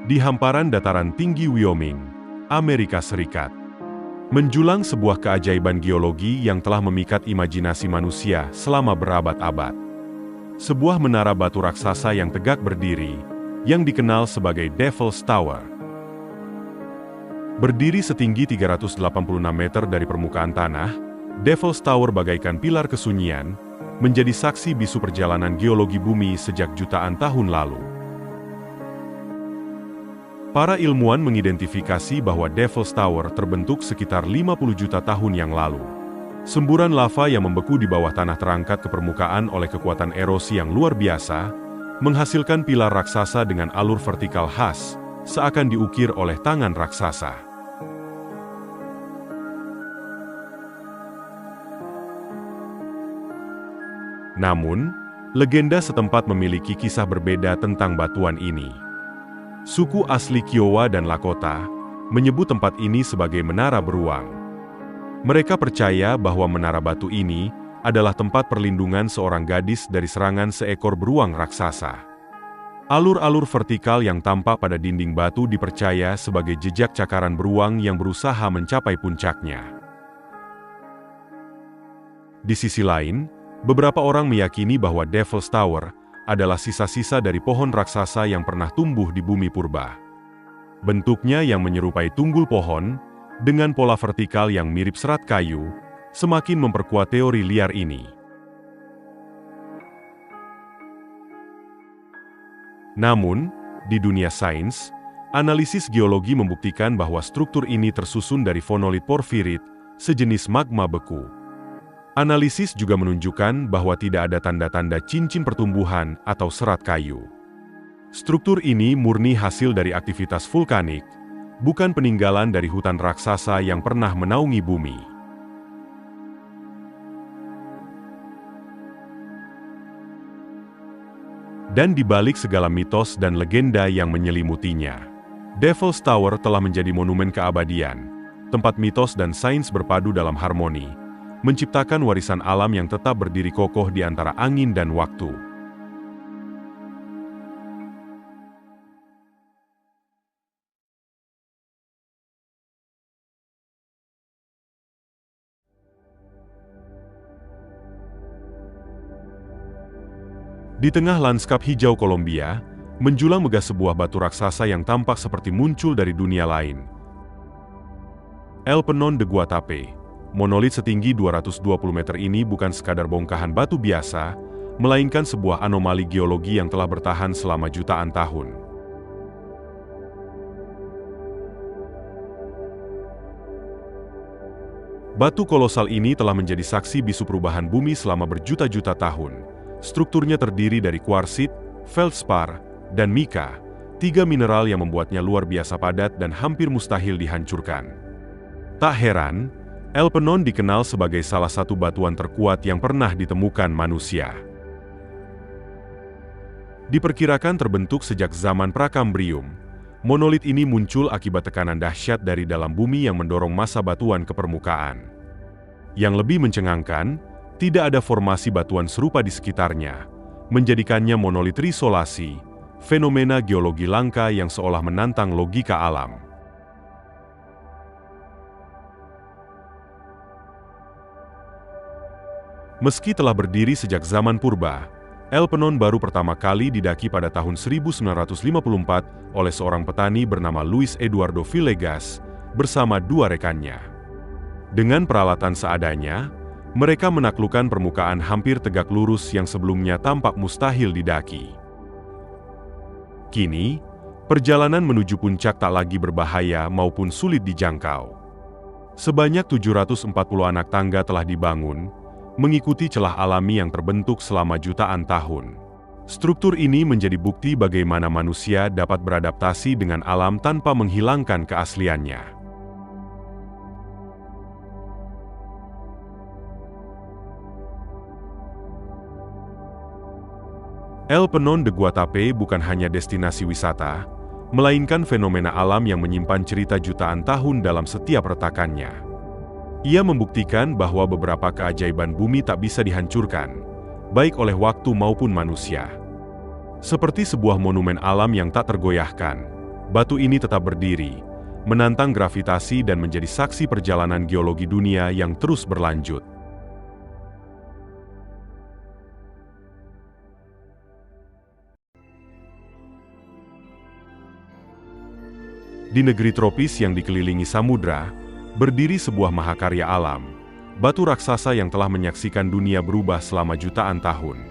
di hamparan dataran tinggi Wyoming, Amerika Serikat. Menjulang sebuah keajaiban geologi yang telah memikat imajinasi manusia selama berabad-abad. Sebuah menara batu raksasa yang tegak berdiri, yang dikenal sebagai Devil's Tower. Berdiri setinggi 386 meter dari permukaan tanah, Devil's Tower bagaikan pilar kesunyian, menjadi saksi bisu perjalanan geologi bumi sejak jutaan tahun lalu. Para ilmuwan mengidentifikasi bahwa Devil's Tower terbentuk sekitar 50 juta tahun yang lalu. Semburan lava yang membeku di bawah tanah terangkat ke permukaan oleh kekuatan erosi yang luar biasa, menghasilkan pilar raksasa dengan alur vertikal khas, seakan diukir oleh tangan raksasa. Namun, legenda setempat memiliki kisah berbeda tentang batuan ini. Suku asli Kiowa dan Lakota menyebut tempat ini sebagai menara beruang. Mereka percaya bahwa menara batu ini adalah tempat perlindungan seorang gadis dari serangan seekor beruang raksasa. Alur-alur vertikal yang tampak pada dinding batu dipercaya sebagai jejak cakaran beruang yang berusaha mencapai puncaknya. Di sisi lain, beberapa orang meyakini bahwa Devil's Tower adalah sisa-sisa dari pohon raksasa yang pernah tumbuh di bumi purba. Bentuknya yang menyerupai tunggul pohon, dengan pola vertikal yang mirip serat kayu, semakin memperkuat teori liar ini. Namun, di dunia sains, analisis geologi membuktikan bahwa struktur ini tersusun dari fonolit porfirit, sejenis magma beku. Analisis juga menunjukkan bahwa tidak ada tanda-tanda cincin pertumbuhan atau serat kayu. Struktur ini murni hasil dari aktivitas vulkanik, bukan peninggalan dari hutan raksasa yang pernah menaungi bumi. Dan di balik segala mitos dan legenda yang menyelimutinya, Devil's Tower telah menjadi monumen keabadian, tempat mitos dan sains berpadu dalam harmoni, menciptakan warisan alam yang tetap berdiri kokoh di antara angin dan waktu. Di tengah lanskap hijau Kolombia, menjulang megah sebuah batu raksasa yang tampak seperti muncul dari dunia lain. El Peñón de Guatapé, monolit setinggi 220 meter ini bukan sekadar bongkahan batu biasa, melainkan sebuah anomali geologi yang telah bertahan selama jutaan tahun. Batu kolosal ini telah menjadi saksi bisu perubahan bumi selama berjuta-juta tahun. Strukturnya terdiri dari kuarsit, feldspar, dan mika, tiga mineral yang membuatnya luar biasa padat dan hampir mustahil dihancurkan. Tak heran, El Peñón dikenal sebagai salah satu batuan terkuat yang pernah ditemukan manusia. Diperkirakan terbentuk sejak zaman Prakambrium, monolit ini muncul akibat tekanan dahsyat dari dalam bumi yang mendorong massa batuan ke permukaan. Yang lebih mencengangkan, tidak ada formasi batuan serupa di sekitarnya, menjadikannya monolit risolasi, fenomena geologi langka yang seolah menantang logika alam. Meski telah berdiri sejak zaman purba, El Peñón baru pertama kali didaki pada tahun 1954 oleh seorang petani bernama Luis Eduardo Villegas bersama dua rekannya. Dengan peralatan seadanya, mereka menaklukkan permukaan hampir tegak lurus yang sebelumnya tampak mustahil didaki. Kini, perjalanan menuju puncak tak lagi berbahaya maupun sulit dijangkau. Sebanyak 740 anak tangga telah dibangun, mengikuti celah alami yang terbentuk selama jutaan tahun. Struktur ini menjadi bukti bagaimana manusia dapat beradaptasi dengan alam tanpa menghilangkan keasliannya. El Peñón de Guatapé bukan hanya destinasi wisata, melainkan fenomena alam yang menyimpan cerita jutaan tahun dalam setiap retakannya. Ia membuktikan bahwa beberapa keajaiban bumi tak bisa dihancurkan, baik oleh waktu maupun manusia. Seperti sebuah monumen alam yang tak tergoyahkan, batu ini tetap berdiri, menantang gravitasi dan menjadi saksi perjalanan geologi dunia yang terus berlanjut. Di negeri tropis yang dikelilingi samudra, berdiri sebuah mahakarya alam, batu raksasa yang telah menyaksikan dunia berubah selama jutaan tahun.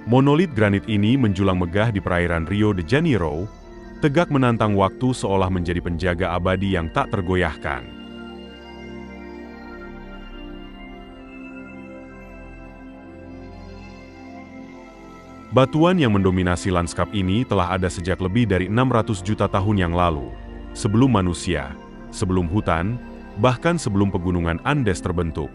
Monolit granit ini menjulang megah di perairan Rio de Janeiro, tegak menantang waktu seolah menjadi penjaga abadi yang tak tergoyahkan. Batuan yang mendominasi lanskap ini telah ada sejak lebih dari 600 juta tahun yang lalu, sebelum manusia, sebelum hutan, bahkan sebelum pegunungan Andes terbentuk.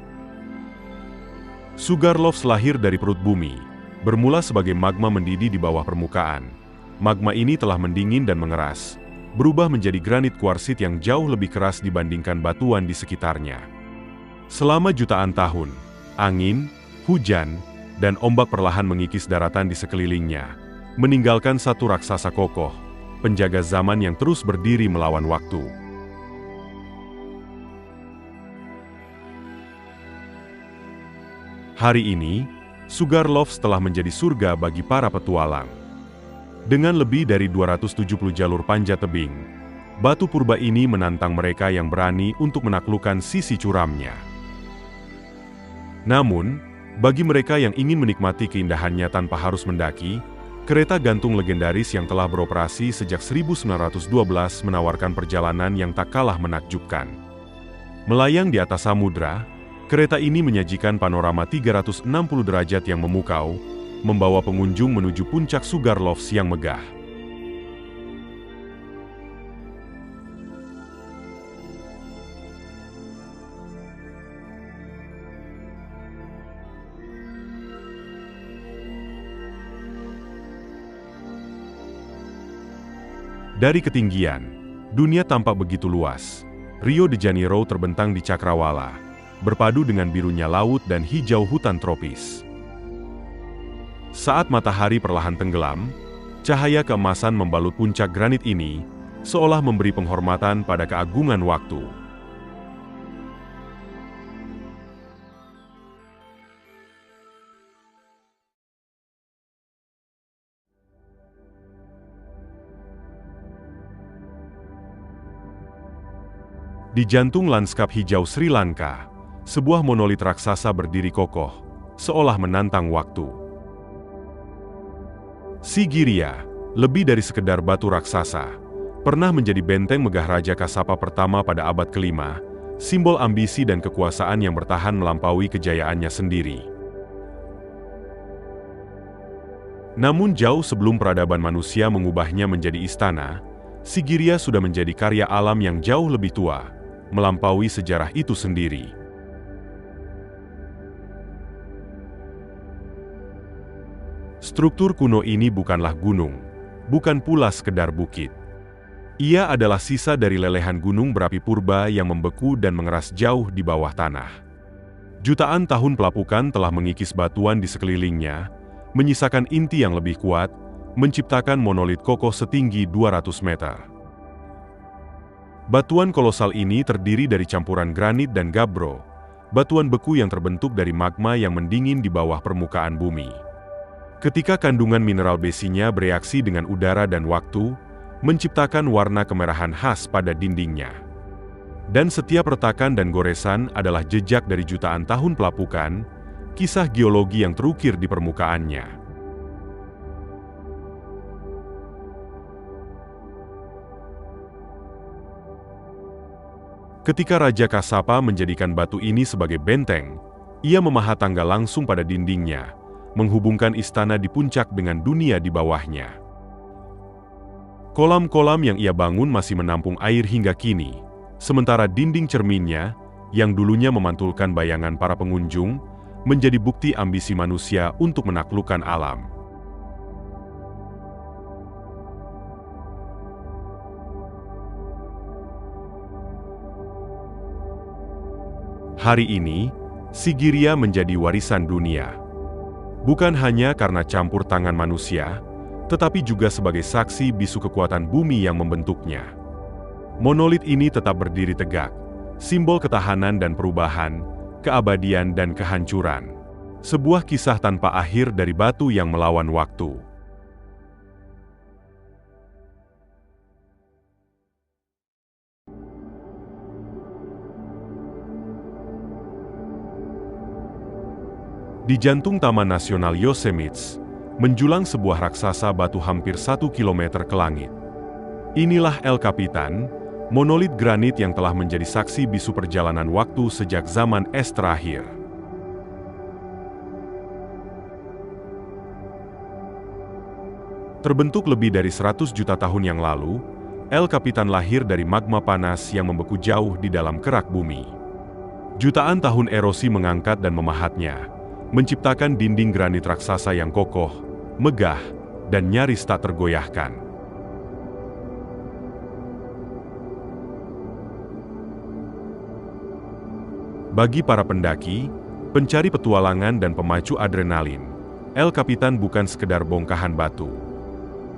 Sugarloaf lahir dari perut bumi, bermula sebagai magma mendidih di bawah permukaan. Magma ini telah mendingin dan mengeras, berubah menjadi granit kuarsit yang jauh lebih keras dibandingkan batuan di sekitarnya. Selama jutaan tahun, angin, hujan, dan ombak perlahan mengikis daratan di sekelilingnya, meninggalkan satu raksasa kokoh, penjaga zaman yang terus berdiri melawan waktu. Hari ini, Sugarloaf telah menjadi surga bagi para petualang. Dengan lebih dari 270 jalur panjat tebing, batu purba ini menantang mereka yang berani untuk menaklukkan sisi curamnya. Namun, bagi mereka yang ingin menikmati keindahannya tanpa harus mendaki, kereta gantung legendaris yang telah beroperasi sejak 1912 menawarkan perjalanan yang tak kalah menakjubkan. Melayang di atas samudra, kereta ini menyajikan panorama 360 derajat yang memukau, membawa pengunjung menuju puncak Sugarloaf yang megah. Dari ketinggian, dunia tampak begitu luas. Rio de Janeiro terbentang di cakrawala, berpadu dengan birunya laut dan hijau hutan tropis. Saat matahari perlahan tenggelam, cahaya keemasan membalut puncak granit ini, seolah memberi penghormatan pada keagungan waktu. Di jantung lanskap hijau Sri Lanka, sebuah monolit raksasa berdiri kokoh, seolah menantang waktu. Sigiriya, lebih dari sekedar batu raksasa, pernah menjadi benteng megah Raja Kasapa pertama pada abad ke-5, simbol ambisi dan kekuasaan yang bertahan melampaui kejayaannya sendiri. Namun jauh sebelum peradaban manusia mengubahnya menjadi istana, Sigiriya sudah menjadi karya alam yang jauh lebih tua, melampaui sejarah itu sendiri. Struktur kuno ini bukanlah gunung, bukan pula sekedar bukit. Ia adalah sisa dari lelehan gunung berapi purba yang membeku dan mengeras jauh di bawah tanah. Jutaan tahun pelapukan telah mengikis batuan di sekelilingnya, menyisakan inti yang lebih kuat, menciptakan monolit kokoh setinggi 200 meter. Batuan kolosal ini terdiri dari campuran granit dan gabbro, batuan beku yang terbentuk dari magma yang mendingin di bawah permukaan bumi. Ketika kandungan mineral besinya bereaksi dengan udara dan waktu, menciptakan warna kemerahan khas pada dindingnya. Dan setiap retakan dan goresan adalah jejak dari jutaan tahun pelapukan, kisah geologi yang terukir di permukaannya. Ketika Raja Kasapa menjadikan batu ini sebagai benteng, ia memahat tangga langsung pada dindingnya, menghubungkan istana di puncak dengan dunia di bawahnya. Kolam-kolam yang ia bangun masih menampung air hingga kini, sementara dinding cerminnya, yang dulunya memantulkan bayangan para pengunjung, menjadi bukti ambisi manusia untuk menaklukkan alam. Hari ini, Sigiriya menjadi warisan dunia. Bukan hanya karena campur tangan manusia, tetapi juga sebagai saksi bisu kekuatan bumi yang membentuknya. Monolit ini tetap berdiri tegak, simbol ketahanan dan perubahan, keabadian dan kehancuran. Sebuah kisah tanpa akhir dari batu yang melawan waktu. Di jantung Taman Nasional Yosemite, menjulang sebuah raksasa batu hampir 1 kilometer ke langit. Inilah El Capitan, monolit granit yang telah menjadi saksi bisu perjalanan waktu sejak zaman es terakhir. Terbentuk lebih dari 100 juta tahun yang lalu, El Capitan lahir dari magma panas yang membeku jauh di dalam kerak bumi. Jutaan tahun erosi mengangkat dan memahatnya, menciptakan dinding granit raksasa yang kokoh, megah, dan nyaris tak tergoyahkan. Bagi para pendaki, pencari petualangan dan pemacu adrenalin, El Capitan bukan sekedar bongkahan batu.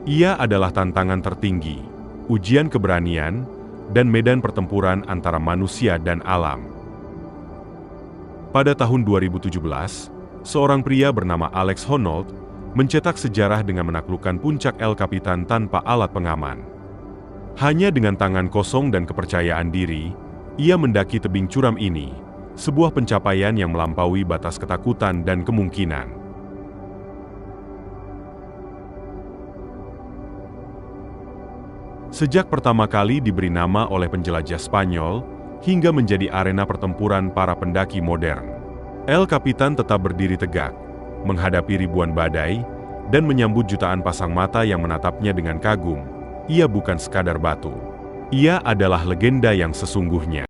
Ia adalah tantangan tertinggi, ujian keberanian, dan medan pertempuran antara manusia dan alam. Pada tahun 2017, seorang pria bernama Alex Honnold mencetak sejarah dengan menaklukkan puncak El Capitan tanpa alat pengaman. Hanya dengan tangan kosong dan kepercayaan diri, ia mendaki tebing curam ini, sebuah pencapaian yang melampaui batas ketakutan dan kemungkinan. Sejak pertama kali diberi nama oleh penjelajah Spanyol, hingga menjadi arena pertempuran para pendaki modern, El Capitan tetap berdiri tegak, menghadapi ribuan badai, dan menyambut jutaan pasang mata yang menatapnya dengan kagum. Ia bukan sekadar batu. Ia adalah legenda yang sesungguhnya.